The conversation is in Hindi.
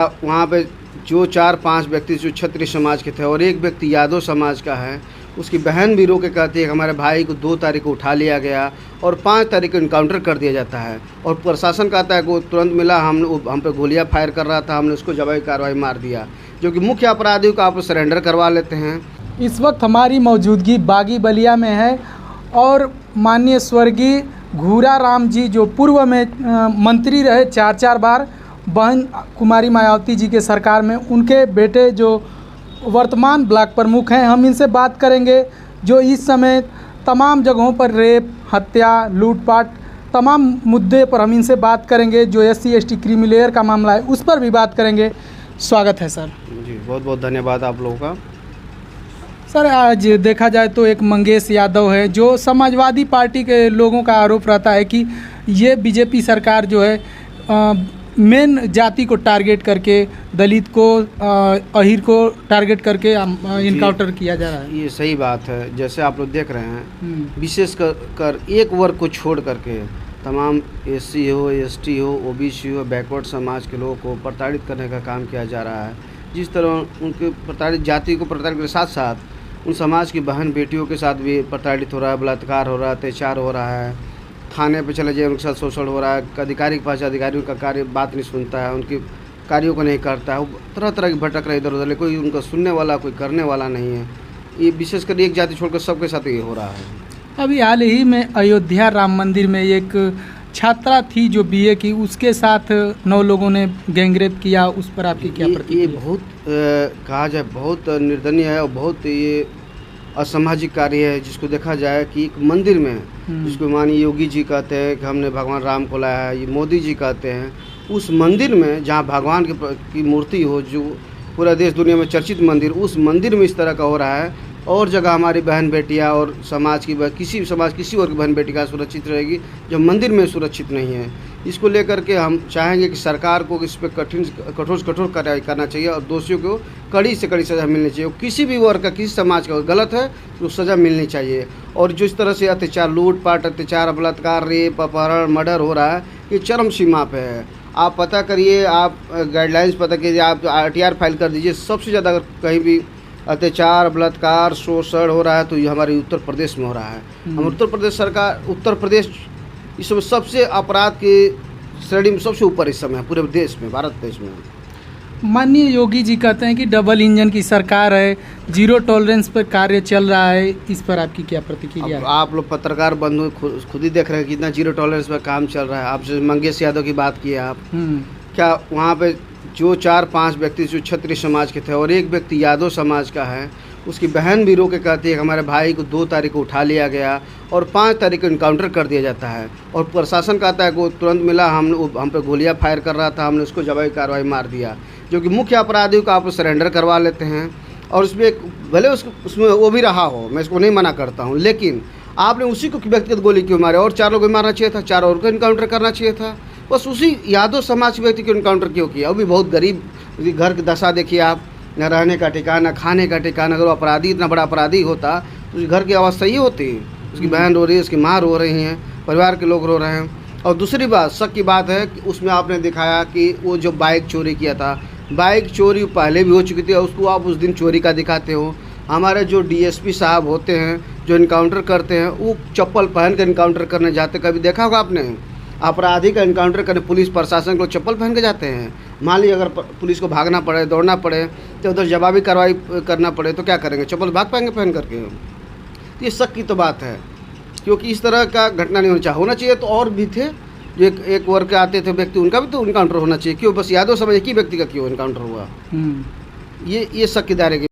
वहाँ पे जो 4-5 व्यक्ति जो क्षत्रिय समाज के थे और एक व्यक्ति यादव समाज का है, उसकी बहन भी रो के कहती है कि हमारे भाई को 2 तारीख को उठा लिया गया और 5 तारीख को इनकाउंटर कर दिया जाता है। और प्रशासन कहता है कि वो तुरंत मिला, हम पे गोलियां फायर कर रहा था, हमने उसको जवाबी कार्रवाई मार दिया, जो कि मुख्य अपराधियों को आप सरेंडर करवा लेते हैं। इस वक्त हमारी मौजूदगी बागी बलिया में है और माननीय स्वर्गीय घूरा राम जी जो पूर्व में मंत्री रहे 4 बार, बहन कुमारी मायावती जी के सरकार में उनके बेटे जो वर्तमान ब्लॉक प्रमुख हैं, हम इनसे बात करेंगे जो इस समय तमाम जगहों पर रेप, हत्या, लूटपाट, तमाम मुद्दे पर हम इनसे बात करेंगे। जो SC/ST क्रीमी लेयर का मामला है उस पर भी बात करेंगे। स्वागत है सर। जी बहुत बहुत धन्यवाद आप लोगों का। सर, आज देखा जाए तो एक मंगेश यादव है जो समाजवादी पार्टी के लोगों का आरोप रहता है कि ये बीजेपी सरकार जो है मेन जाति को टारगेट करके, दलित को, अहीर को टारगेट करके इनकाउंटर किया जा रहा है। ये सही बात है। जैसे आप लोग देख रहे हैं, विशेष कर एक वर्ग को छोड़ करके तमाम SC हो, ST हो, OBC हो, बैकवर्ड समाज के लोगों को प्रताड़ित करने का काम किया जा रहा है। जिस तरह उनके प्रताड़ित जाति को प्रताड़ित के साथ साथ उन समाज की बहन बेटियों के साथ भी प्रताड़ित हो रहा है, बलात्कार हो रहा है, अत्याचार हो रहा है। थाने पे चले जाए उनके साथ शोषण हो रहा है। अधिकारी के पास अधिकारियों का कार्य बात नहीं सुनता है, उनके कार्यों को नहीं करता है। वो तरह तरह की भटक रहे इधर उधर, कोई उनका सुनने वाला, कोई करने वाला नहीं है। ये विशेषकर एक जाति छोड़कर सबके साथ ये हो रहा है। अभी हाल ही में अयोध्या राम मंदिर में एक छात्रा थी जो BA की, उसके साथ 9 लोगों ने गैंगरेप किया, उस पर आपकी क्या प्रतिक्रिया? ये बहुत कहा जाए बहुत निर्दयनीय है और बहुत ये असामाजिक कार्य है। जिसको देखा जाए कि एक मंदिर में, जिसको माननीय योगी जी कहते हैं कि हमने भगवान राम को लाया है, ये मोदी जी कहते हैं, उस मंदिर में जहाँ भगवान की मूर्ति हो, जो पूरा देश दुनिया में चर्चित मंदिर, उस मंदिर में इस तरह का हो रहा है। और जगह हमारी बहन बेटियाँ और समाज की किसी और की बहन बेटी का सुरक्षित रहेगी जो मंदिर में सुरक्षित नहीं है। इसको लेकर के हम चाहेंगे कि सरकार को इस पर कठोर से कठोर कार्रवाई करना चाहिए और दोषियों को कड़ी से कड़ी सज़ा मिलनी चाहिए। किसी भी वर्ग का, किसी समाज का गलत है तो सज़ा मिलनी चाहिए। और जो इस तरह से अत्याचार, लूटपाट, अत्याचार, बलात्कार, रेप, अपहरण, मर्डर हो रहा है, ये चरम सीमा पे है। आप पता करिए, आप गाइडलाइंस पता कीजिए, आप RTR फाइल कर दीजिए। सबसे ज़्यादा अगर कहीं भी अत्याचार, बलात्कार, शोषण हो रहा है तो ये हमारे उत्तर प्रदेश में हो रहा है। हम उत्तर प्रदेश इस समय सबसे अपराध की श्रेणी में सबसे ऊपर इस समय पूरे देश में, भारत देश में। माननीय योगी जी कहते हैं कि डबल इंजन की सरकार है, 0 टॉलरेंस पर कार्य चल रहा है, इस पर आपकी क्या प्रतिक्रिया है? आप लोग पत्रकार बंधु खुद ही देख रहे हैं कि कितना 0 टॉलरेंस पर काम चल रहा है। आपसे मंगेश यादव की बात की है आप, क्या वहाँ पे जो 4-5 व्यक्ति जो क्षत्रिय समाज के थे और एक व्यक्ति यादव समाज का है, उसकी बहन भी रो के कहती है कि हमारे भाई को 2 तारीख को उठा लिया गया और 5 तारीख को इनकाउंटर कर दिया जाता है। और प्रशासन कहता है कि वो तुरंत मिला, हम पे गोलियां फायर कर रहा था, हमने उसको जवाबी कार्रवाई मार दिया, जो कि मुख्य अपराधियों को आप सरेंडर करवा लेते हैं। और उसमें भले उसमें वो भी रहा हो, मैं इसको नहीं मना करता हूँ, लेकिन आपने उसी को व्यक्तिगत गोली क्यों मारे? और 4 लोगों को मारना चाहिए था, 4 और को इनकाउंटर करना चाहिए था। बस उसी यादव समाज के व्यक्ति को इनकाउंटर क्यों किया? वो भी बहुत गरीब, घर की दशा देखिए आप, न रहने का ठिकाना, खाने का ठिकाना। अगर वो अपराधी इतना बड़ा अपराधी होता तो उसके घर की अवस्था ये होती। उसकी बहन रो रही है, उसकी माँ रो रही हैं, परिवार के लोग रो रहे हैं। और दूसरी बात, शक की बात है कि उसमें आपने दिखाया कि वो जो बाइक चोरी किया था, बाइक चोरी पहले भी हो चुकी थी और उसको आप उस दिन चोरी का दिखाते हो। हमारे जो DSP साहब होते हैं जो इनकाउंटर करते हैं, वो चप्पल पहन कर इनकाउंटर करने जाते, कभी देखा होगा आपने? अपराधी का इनकाउंटर करने पुलिस प्रशासन को चप्पल पहन के जाते हैं। मान लीजिए अगर पुलिस को भागना पड़े, दौड़ना पड़े, तो उधर जवाबी कार्रवाई करना पड़े तो क्या करेंगे? चप्पल भाग पाएंगे पहन करके? ये शक की तो बात है, क्योंकि इस तरह का घटना नहीं होना चाहिए। तो और भी थे जो एक वर्ग के आते थे व्यक्ति, उनका भी तो इनकाउंटर होना चाहिए। क्यों बस यादव समाज एक ही व्यक्ति का क्यों इनकाउंटर हुआ? ये शक के दायरे